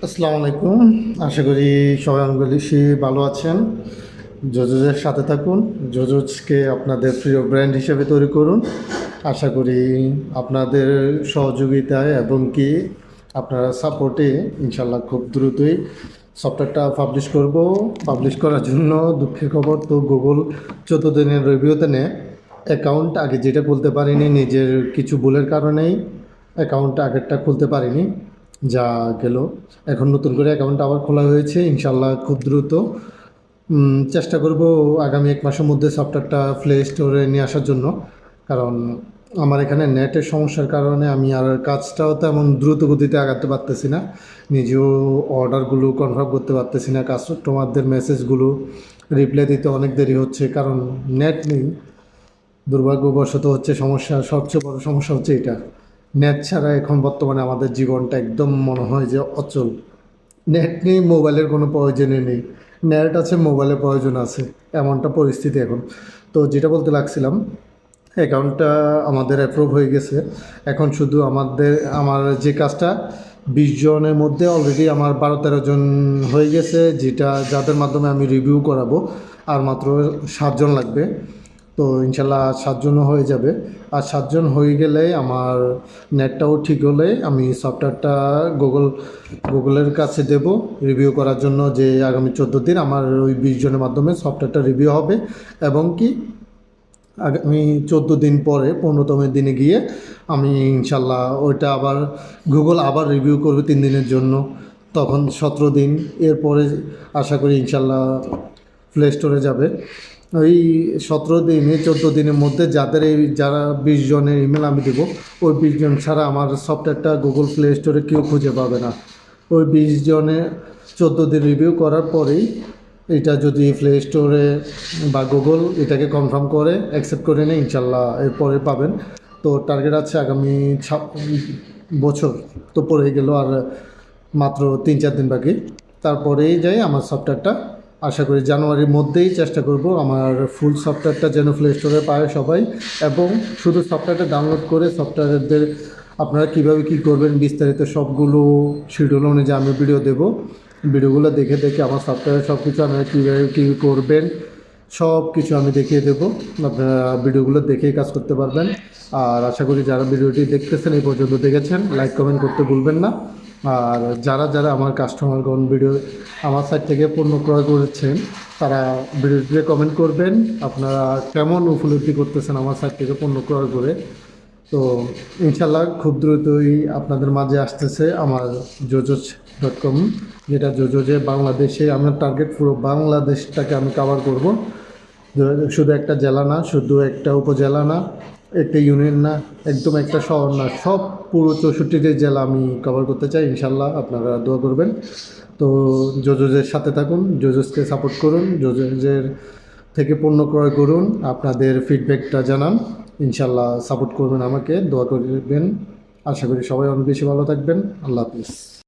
আসসালামু আলাইকুম। আশা করি সবাই অনেক বেশি ভালো আছেন। জোজোজের সাথে থাকুন। জোজোজকে আপনাদের প্রিয় ব্র্যান্ড হিসেবে তৈরি করুন। আশা করি আপনাদের সহযোগিতায় এবং কি আপনারা সাপোর্টে ইনশাল্লাহ খুব দ্রুতই সফটওয়্যারটা পাবলিশ করব। পাবলিশ করার জন্য দুঃখের খবর, তো গুগল 14 দিনের রিভিউতে নেয় অ্যাকাউন্ট আগে যেটা খুলতে পারিনি, নিজের কিছু ভুলের কারণেই অ্যাকাউন্ট আগেরটা খুলতে পারিনি, যা গেল। এখন নতুন করে অ্যাকাউন্ট আবার খোলা হয়েছে, ইনশাল্লাহ খুব দ্রুত চেষ্টা করব আগামী 1 মাসের মধ্যে সফটওয়্যারটা প্লে স্টোরে নিয়ে আসার জন্য। কারণ আমার এখানে নেটের সমস্যার কারণে আমি আর কাজটাও তেমন দ্রুত গতিতে আগাতে পারতেছি না, নিজেও অর্ডারগুলো কনফার্ম করতে পারতেছি না, কাস্টমারদের মেসেজগুলো রিপ্লাই দিতে অনেক দেরি হচ্ছে, কারণ নেট নেই। দুর্ভাগ্যবশত হচ্ছে সমস্যা, সবচেয়ে বড় সমস্যা হচ্ছে এটা। নেট ছাড়া এখন বর্তমানে আমাদের জীবনটা একদম মনে হয় যে অচল। নেট নেই, মোবাইলের কোনো প্রয়োজনই নেই। নেট আছে, মোবাইলের প্রয়োজন আছে, এমনটা পরিস্থিতি এখন। তো যেটা বলতে লাগছিলাম, অ্যাকাউন্টটা আমাদের অ্যাপ্রুভ হয়ে গেছে। এখন শুধু আমার যে কাজটা 20 জনের মধ্যে অলরেডি আমার 12-13 জন হয়ে গেছে, যাদের মাধ্যমে আমি রিভিউ করাবো। আর মাত্র 7 জন লাগবে। তো ইনশাল্লাহ 7 জনও হয়ে যাবে। আর 7 জন হয়ে গেলে আমার নেটটাও ঠিক হলে আমি সফটওয়্যারটা গুগলের কাছে দেব রিভিউ করার জন্য, যে আগামী 14 দিন আমার ওই 20 জনের মাধ্যমে সফটওয়্যারটা রিভিউ হবে। এবং কি আগামী 14 দিন পরে 15তম দিনে গিয়ে আমি ইনশাল্লাহ ওইটা আবার গুগল আবার রিভিউ করবে 3 দিনের জন্য, তখন 17 দিন। এরপরে আশা করি ইনশাল্লাহ প্লে স্টোরে যাবে। ওই 17 দিনে 14 দিনের মধ্যে যারা 20 জনের ইমেল আমি দেবো, ওই 20 জন ছাড়া আমার সফটওয়্যারটা গুগল প্লে স্টোরে কেউ খুঁজে পাবে না। ওই 20 জনে 14 দিন রিভিউ করার পরেই এটা যদি প্লে স্টোরে বা গুগল এটাকে কনফার্ম করে অ্যাকসেপ্ট করে নেয়, ইনশাল্লাহ এরপরে পাবেন। তো টার্গেট আছে আগামী বছর তো পড়ে গেল, আর মাত্র 3-4 দিন বাকি, তারপরেই যাই আমার সফটওয়্যারটা। আশা করি জানুয়ারির মধ্যেই চেষ্টা করব আমার ফুল সফটওয়্যারটা যেন প্লে স্টোরে পায় সবাই। এবং শুধু সফটওয়্যারটা ডাউনলোড করে সফটওয়্যারদের আপনারা কীভাবে কী করবেন বিস্তারিত সবগুলো শিডিউল অনুযায়ী আমি ভিডিও দেবো। ভিডিওগুলো দেখে দেখে আমার সফটওয়্যারে সব কিছু আপনারা কীভাবে কী করবেন সব কিছু আমি দেখিয়ে দেবো। আপনারা ভিডিওগুলো দেখেই কাজ করতে পারবেন। আর আশা করি যারা ভিডিওটি দেখতেছেন এই পর্যন্ত দেখেছেন, লাইক কমেন্ট করতে ভুলবেন না। আর যারা যারা আমার কাস্টমারগণ ভিডিও আমার সাইট থেকে পণ্য ক্রয় করেছেন, তারা ভিডিওটিতে কমেন্ট করবেন আপনারা কেমন উপলব্ধি করতেছেন আমার সাইট থেকে পণ্য ক্রয় করে। তো ইনশাল্লাহ খুব দ্রুতই আপনাদের মাঝে আসতেছে আমার জোজোজ.com, যেটা জোজোজে বাংলাদেশে আমার টার্গেট পুরো বাংলাদেশটাকে আমি কভার করব। শুধু একটা জেলা না, শুধু একটা উপজেলা না, একটা ইউনিয়ন না, একদম একটা শহর না, সব পুরো 64টি জেলা আমি কভার করতে চাই। ইনশাল্লাহ আপনারা দোয়া করবেন। তো জোজোজের সাথে থাকুন, জোজোজকে সাপোর্ট করুন, জোজোজের থেকে পণ্য ক্রয় করুন, আপনাদের ফিডব্যাকটা জানান। ইনশাল্লাহ সাপোর্ট করবেন, আমাকে দোয়া করবেন। আশা করি সবাই অনেক বেশি ভালো থাকবেন। আল্লাহ হাফিজ।